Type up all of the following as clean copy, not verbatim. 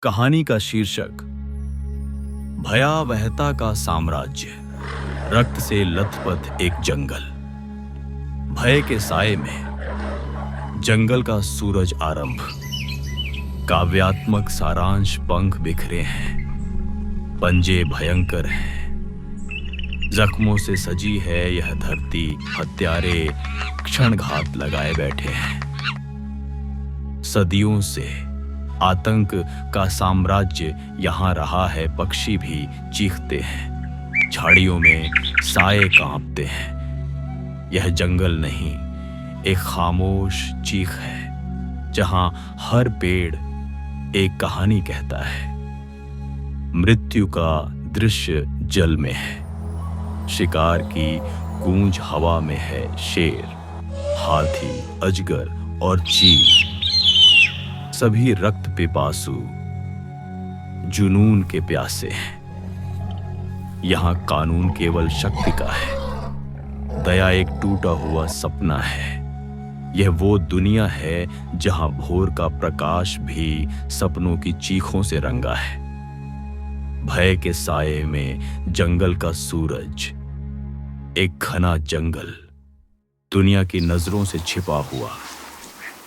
कहानी का शीर्षक भयावहता का साम्राज्य। रक्त से लथपथ एक जंगल। भय के साए में जंगल का सूरज आरंभ। काव्यात्मक सारांश। पंख बिखरे हैं, पंजे भयंकर हैं। जख्मों से सजी है यह धरती। हत्यारे क्षणघात लगाए बैठे हैं। सदियों से आतंक का साम्राज्य यहाँ रहा है। पक्षी भी चीखते हैं, झाड़ियों में साए कांपते हैं। यह जंगल नहीं, एक खामोश चीख है, जहाँ हर पेड़ एक कहानी कहता है। मृत्यु का दृश्य जल में है, शिकार की गूंज हवा में है। शेर, हाथी, अजगर और चील सभी रक्त पिपासु, जुनून के प्यासे हैं। यहाँ कानून केवल शक्ति का है, दया एक टूटा हुआ सपना है। यह वो दुनिया है जहाँ भोर का प्रकाश भी सपनों की चीखों से रंगा है। भय के साए में जंगल का सूरज, एक घना जंगल दुनिया की नजरों से छिपा हुआ,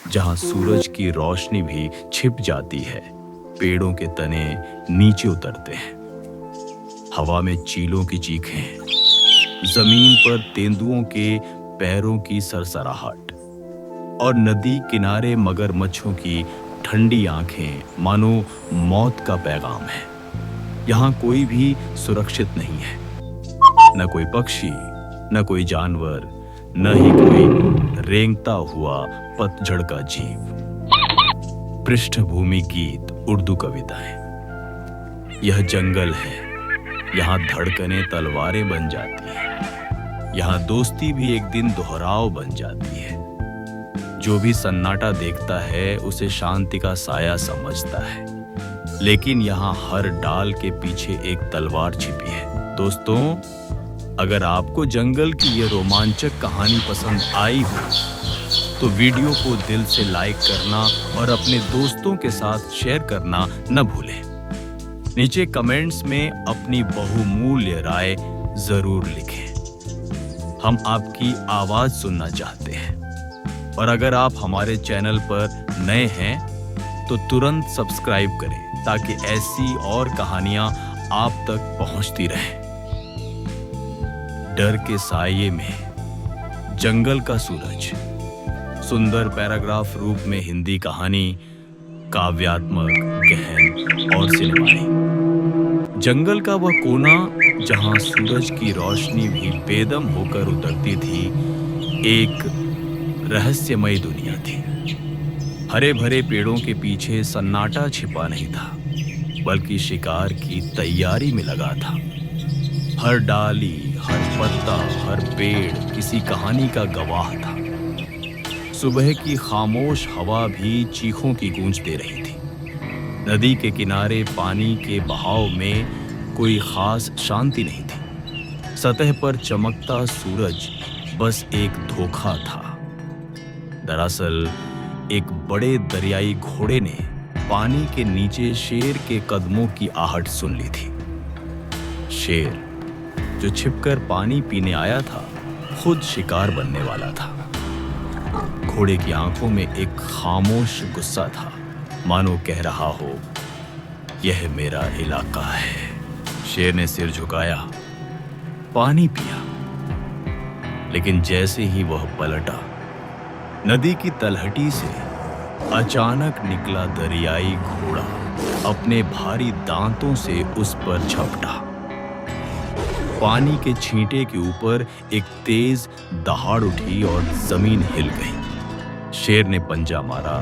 जहां सूरज की रोशनी भी छिप जाती है। पेड़ों के तने नीचे उतरते हैं, हवा में चीलों की चीखें, जमीन पर तेंदुओं के पैरों की सरसराहट और नदी किनारे मगरमच्छों की ठंडी आंखें मानो मौत का पैगाम है। यहाँ कोई भी सुरक्षित नहीं है, न कोई पक्षी, न कोई जानवर, न ही कोई रेंगता हुआ पतझड़ का जीव। पृष्ठभूमि गीत, उर्दू कविताएं। यह जंगल है, यहाँ धड़कनें तलवारें बन जाती हैं। यहाँ दोस्ती भी एक दिन दोहराव बन जाती है। जो भी सन्नाटा देखता है उसे शांति का साया समझता है, लेकिन यहाँ हर डाल के पीछे एक तलवार छिपी है। दोस्तों, अगर आपको जंगल की ये रोमांचक कहानी पसंद आई हो तो वीडियो को दिल से लाइक करना और अपने दोस्तों के साथ शेयर करना न भूलें। नीचे कमेंट्स में अपनी बहुमूल्य राय जरूर लिखें। हम आपकी आवाज सुनना चाहते हैं। और अगर आप हमारे चैनल पर नए हैं तो तुरंत सब्सक्राइब करें, ताकि ऐसी और कहानियां आप तक पहुंचती रहें। डर के साये में जंगल का सूरज, सुंदर पैराग्राफ रूप में हिंदी कहानी, काव्यात्मक, गहन और सिनेमाई। जंगल का वह कोना जहां सूरज की रोशनी भी बेदम होकर उतरती थी, एक रहस्यमय दुनिया थी। हरे भरे पेड़ों के पीछे सन्नाटा छिपा नहीं था, बल्कि शिकार की तैयारी में लगा था। हर डाली, हर पत्ता, हर पेड़ किसी कहानी का गवाह था। सुबह की खामोश हवा भी चीखों की गूंज दे रही थी। नदी के किनारे पानी के बहाव में कोई खास शांति नहीं थी। सतह पर चमकता सूरज बस एक धोखा था। दरअसल एक बड़े दरियाई घोड़े ने पानी के नीचे शेर के कदमों की आहट सुन ली थी। शेर, जो छिपकर पानी पीने आया था, खुद शिकार बनने वाला था। घोड़े की आंखों में एक खामोश गुस्सा था, मानो कह रहा हो, यह मेरा इलाका है। शेर ने सिर झुकाया, पानी पिया, लेकिन जैसे ही वह पलटा, नदी की तलहटी से अचानक निकला दरियाई घोड़ा अपने भारी दांतों से उस पर झपटा। पानी के छींटे के ऊपर एक तेज दहाड़ उठी और जमीन हिल गई। शेर ने पंजा मारा,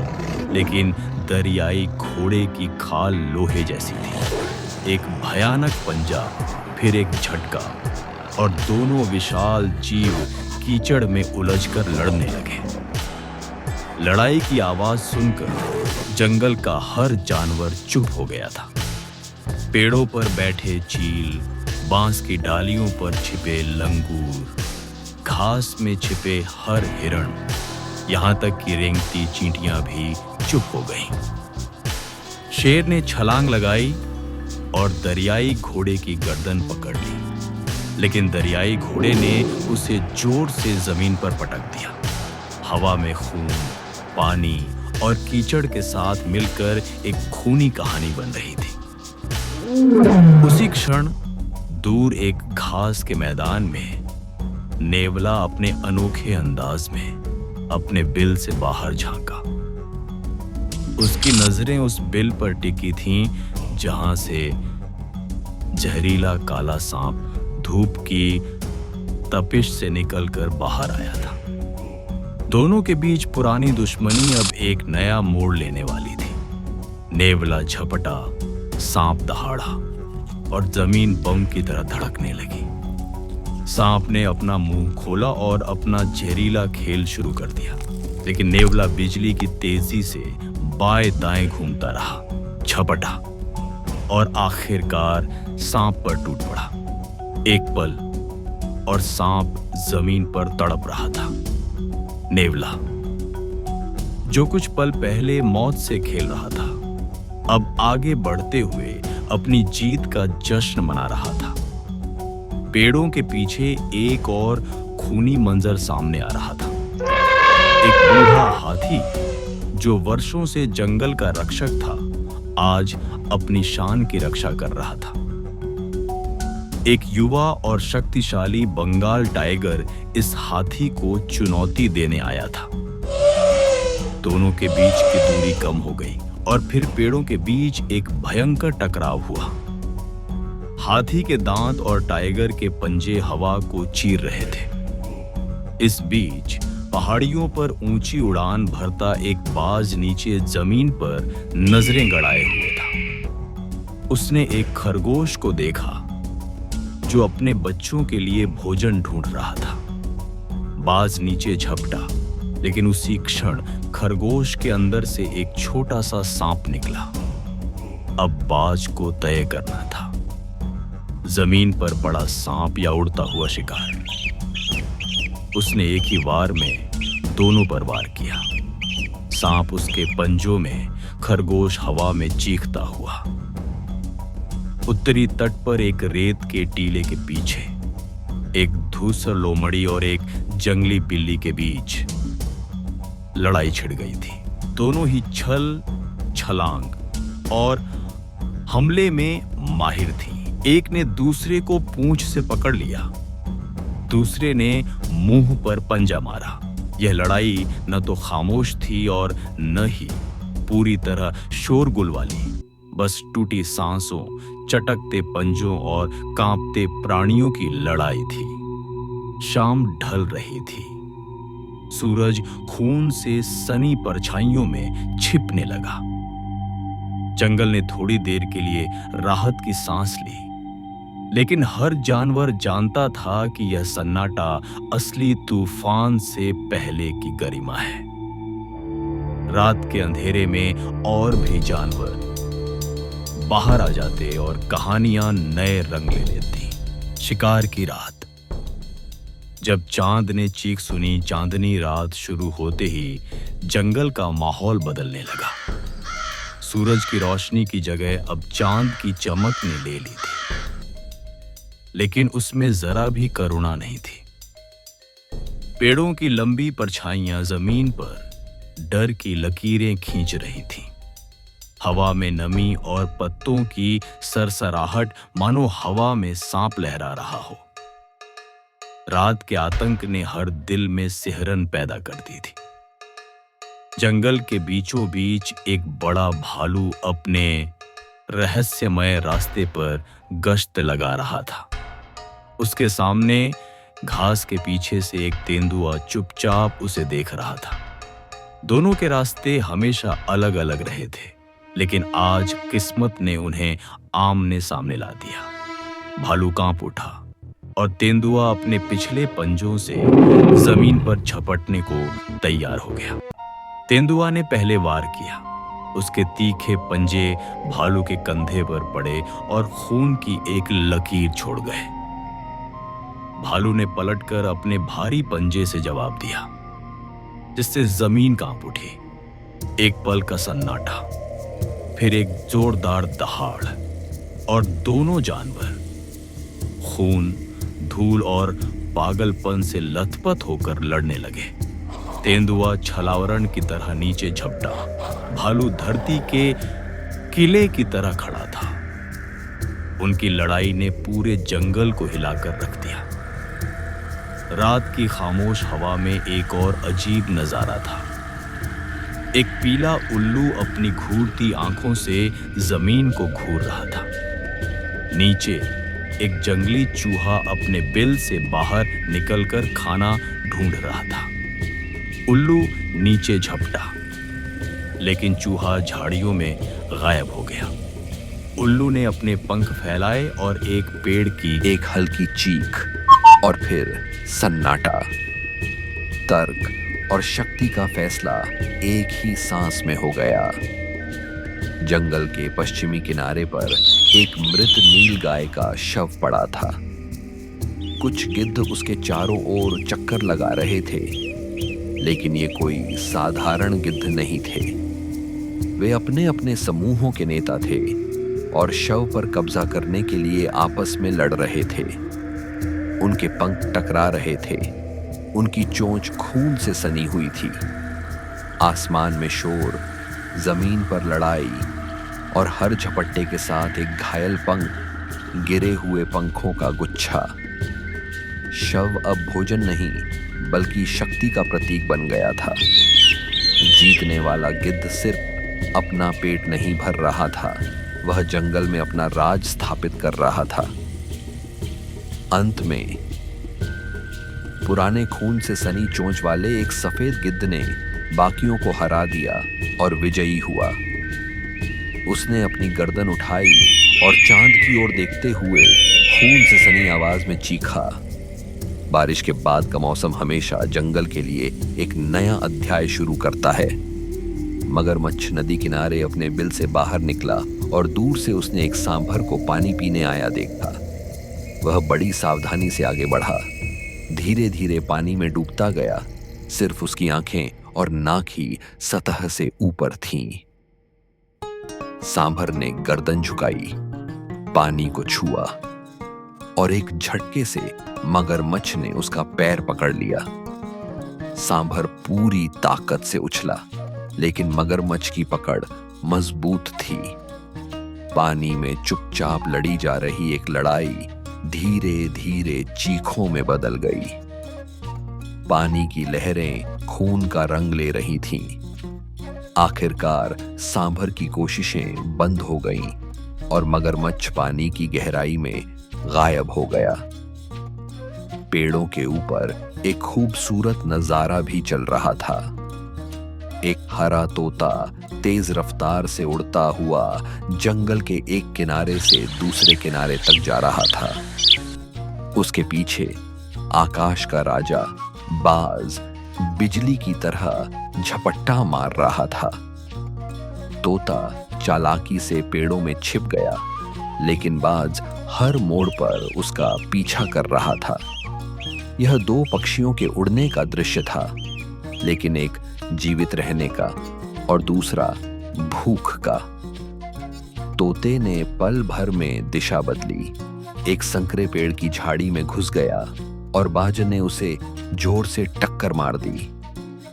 लेकिन दरियाई घोड़े की खाल लोहे जैसी थी। एक भयानक पंजा, फिर एक झटका, और दोनों विशाल जीव कीचड़ में उलझकर लड़ने लगे। लड़ाई की आवाज सुनकर जंगल का हर जानवर चुप हो गया था। पेड़ों पर बैठे चील, बांस की डालियों पर छिपे लंगूर, घास में छिपे हर हिरण, यहाँ तक कि रेंगती चींटियां भी चुप हो गईं। शेर ने छलांग लगाई और दरियाई घोड़े की गर्दन पकड़ ली, लेकिन दरियाई घोड़े ने उसे जोर से जमीन पर पटक दिया। हवा में खून, पानी और कीचड़ के साथ मिलकर एक खूनी कहानी बन रही थी। उसी क्षण दूर एक घास के मैदान में नेवला अपने अनोखे अंदाज में अपने बिल से बाहर झांका। उसकी नजरें उस बिल पर टिकी थीं जहां से जहरीला काला सांप धूप की तपिश से निकलकर बाहर आया था। दोनों के बीच पुरानी दुश्मनी अब एक नया मोड़ लेने वाली थी। नेवला झपटा, सांप दहाड़ा और जमीन बम की तरह धड़कने लगी। सांप ने अपना मुंह खोला और अपना जहरीला खेल शुरू कर दिया, लेकिन नेवला बिजली की तेजी से बाएं दाएं घूमता रहा, झपटा और आखिरकार सांप पर टूट पड़ा। एक पल और सांप जमीन पर तड़प रहा था। नेवला, जो कुछ पल पहले मौत से खेल रहा था, अब आगे बढ़ते हुए अपनी जीत का जश्न मना रहा था। पेड़ों के पीछे एक और खूनी मंजर सामने आ रहा था। एक बूढ़ा हाथी जो वर्षों से जंगल का रक्षक था, आज अपनी शान की रक्षा कर रहा था। एक युवा और शक्तिशाली बंगाल टाइगर इस हाथी को चुनौती देने आया था। दोनों के बीच की दूरी कम हो गई और फिर पेड़ों के बीच एक भयंकर टकराव हुआ। हाथी के दांत और टाइगर के पंजे हवा को चीर रहे थे। इस बीच पहाड़ियों पर ऊंची उड़ान भरता एक बाज नीचे जमीन पर नजरें गड़ाए हुए था। उसने एक खरगोश को देखा जो अपने बच्चों के लिए भोजन ढूंढ रहा था। बाज नीचे झपटा, लेकिन उसी क्षण खरगोश के अंदर से एक छोटा सा सांप निकला। अब बाज को तय करना था, जमीन पर पड़ा सांप या उड़ता हुआ शिकार। उसने एक ही वार में दोनों पर वार किया। सांप उसके पंजों में, खरगोश हवा में चीखता हुआ। उत्तरी तट पर एक रेत के टीले के पीछे एक धूसर लोमड़ी और एक जंगली बिल्ली के बीच लड़ाई छिड़ गई थी। दोनों ही छल, छलांग और हमले में माहिर थी। एक ने दूसरे को पूंछ से पकड़ लिया, दूसरे ने मुंह पर पंजा मारा। यह लड़ाई न तो खामोश थी और न ही पूरी तरह शोरगुल वाली, बस टूटी सांसों, चटकते पंजों और कांपते प्राणियों की लड़ाई थी। शाम ढल रही थी। सूरज खून से सनी परछाइयों में छिपने लगा। जंगल ने थोड़ी देर के लिए राहत की सांस ली, लेकिन हर जानवर जानता था कि यह सन्नाटा असली तूफान से पहले की गरिमा है। रात के अंधेरे में और भी जानवर बाहर आ जाते और कहानियां नए रंग ले लेती। शिकार की रात। जब चांद ने चीख सुनी, चांदनी रात शुरू होते ही जंगल का माहौल बदलने लगा। सूरज की रोशनी की जगह अब चांद की चमक ने ले ली थी, लेकिन उसमें जरा भी करुणा नहीं थी। पेड़ों की लंबी परछाइयां जमीन पर डर की लकीरें खींच रही थीं। हवा में नमी और पत्तों की सरसराहट मानो हवा में सांप लहरा रहा हो। रात के आतंक ने हर दिल में सिहरन पैदा कर दी थी। जंगल के बीचों बीच एक बड़ा भालू अपने रहस्यमय रास्ते पर गश्त लगा रहा था। उसके सामने घास के पीछे से एक तेंदुआ चुपचाप उसे देख रहा था। दोनों के रास्ते हमेशा अलग अलग रहे थे, लेकिन आज किस्मत ने उन्हें आमने सामने ला दिया। भालू कांप उठा और तेंदुआ अपने पिछले पंजों से जमीन पर झपटने को तैयार हो गया। तेंदुआ ने पहले वार किया। उसके तीखे पंजे भालू के कंधे पर पड़े और खून की एक लकीर छोड़ गए। भालू ने पलटकर अपने भारी पंजे से जवाब दिया, जिससे जमीन कांप उठी। एक पल का सन्नाटा, फिर एक जोरदार दहाड़ और दोनों जानवर खून, धूल और पागलपन से लथपथ होकर लड़ने लगे। तेंदुआ छलावरण की तरह नीचे झपटा, भालू धरती के किले की तरह खड़ा था। उनकी लड़ाई ने पूरे जंगल को हिलाकर रख दिया। रात की खामोश हवा में एक और अजीब नजारा था। एक पीला उल्लू अपनी घूरती आंखों से जमीन को घूर रहा था। नीचे एक जंगली चूहा अपने बिल से बाहर निकलकर खाना ढूंढ रहा था। उल्लू नीचे झपटा, लेकिन चूहा झाड़ियों में गायब हो गया। उल्लू ने अपने पंख फैलाए और एक पेड़ की एक हल्की चीख और फिर सन्नाटा। तर्क और शक्ति का फैसला एक ही सांस में हो गया। जंगल के पश्चिमी किनारे पर एक मृत नीलगाय का शव पड़ा था। कुछ गिद्ध उसके चारों ओर चक्कर लगा रहे थे, लेकिन ये कोई साधारण गिद्ध नहीं थे। वे अपने अपने समूहों के नेता थे और शव पर कब्जा करने के लिए आपस में लड़ रहे थे। उनके पंख टकरा रहे थे, उनकी चोंच खून से सनी हुई थी। आसमान में शोर, जमीन पर लड़ाई और हर झपट्टे के साथ एक घायल पंख, गिरे हुए पंखों का गुच्छा। शव अब भोजन नहीं बल्कि शक्ति का प्रतीक बन गया था। जीतने वाला गिद्ध सिर्फ अपना पेट नहीं भर रहा था, वह जंगल में अपना राज स्थापित कर रहा था। अंत में पुराने खून से सनी चोंच वाले एक सफेद गिद्ध ने बाकियों को हरा दिया और विजयी हुआ। उसने अपनी गर्दन उठाई और चांद की ओर देखते हुए खून से सनी आवाज में चीखा। बारिश के बाद का मौसम हमेशा जंगल के लिए एक नया अध्याय शुरू करता है। मगरमच्छ नदी किनारे अपने बिल से बाहर निकला और दूर से उसने एक सांभर को पानी पीने आया देखा। वह बड़ी सावधानी से आगे बढ़ा, धीरे धीरे पानी में डूबता गया। सिर्फ उसकी आंखें और नाक ही सतह से ऊपर थीं। सांभर ने गर्दन झुकाई, पानी को छुआ और एक झटके से मगरमच्छ ने उसका पैर पकड़ लिया। सांभर पूरी ताकत से उछला, लेकिन मगरमच्छ की पकड़ मजबूत थी। पानी में चुपचाप लड़ी जा रही एक लड़ाई धीरे धीरे चीखों में बदल गई। पानी की लहरें खून का रंग ले रही थीं। आखिरकार सांभर की कोशिशें बंद हो गईं और मगरमच्छ पानी की गहराई में गायब हो गया। पेड़ों के ऊपर एक खूबसूरत नजारा भी चल रहा था। एक हरा तोता तेज रफ्तार से उड़ता हुआ जंगल के एक किनारे से दूसरे किनारे तक जा रहा था। उसके पीछे आकाश का राजा बाज बिजली की तरह झपट्टा मार रहा था। तोता चालाकी से पेड़ों में छिप गया, लेकिन बाज हर मोड़ पर उसका पीछा कर रहा था। यह दो पक्षियों के उड़ने का दृश्य था, लेकिन एक जीवित रहने का और दूसरा भूख का। तोते ने पल भर में दिशा बदली, एक संकरे पेड़ की झाड़ी में घुस गया और बाज ने उसे जोर से टक्कर मार दी।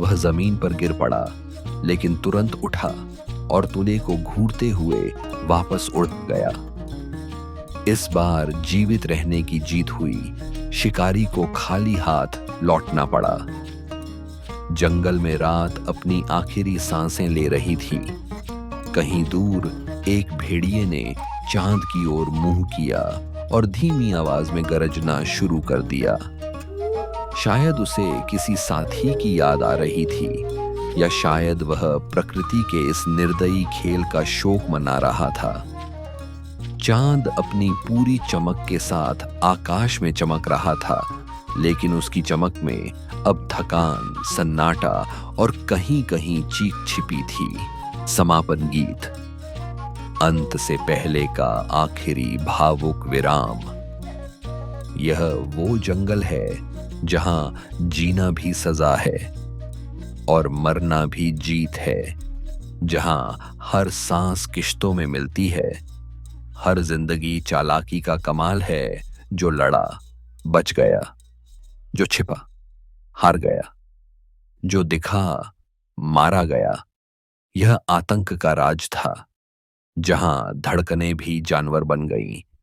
वह जमीन पर गिर पड़ा, लेकिन तुरंत उठा और तुले को घूरते हुए वापस उड़ गया। इस बार जीवित रहने की जीत हुई। शिकारी को खाली हाथ लौटना पड़ा। जंगल में रात अपनी आखिरी सांसें ले रही थी। कहीं दूर एक भेड़िए ने चांद की ओर मुंह किया और धीमी आवाज में गरजना शुरू कर दिया। शायद उसे किसी साथी की याद आ रही थी, या शायद वह प्रकृति के इस निर्दयी खेल का शोक मना रहा था। चांद अपनी पूरी चमक के साथ आकाश में चमक रहा था, लेकिन उसकी चमक में अब थकान, सन्नाटा और कहीं कहीं चीख छिपी थी। समापन गीत, अंत से पहले का आखिरी भावुक विराम। यह वो जंगल है जहां जीना भी सजा है और मरना भी जीत है, जहां हर सांस किश्तों में मिलती है, हर जिंदगी चालाकी का कमाल है। जो लड़ा बच गया, जो छिपा हार गया, जो दिखा मारा गया। यह आतंक का राज था, जहां धड़कनें भी जानवर बन गईं,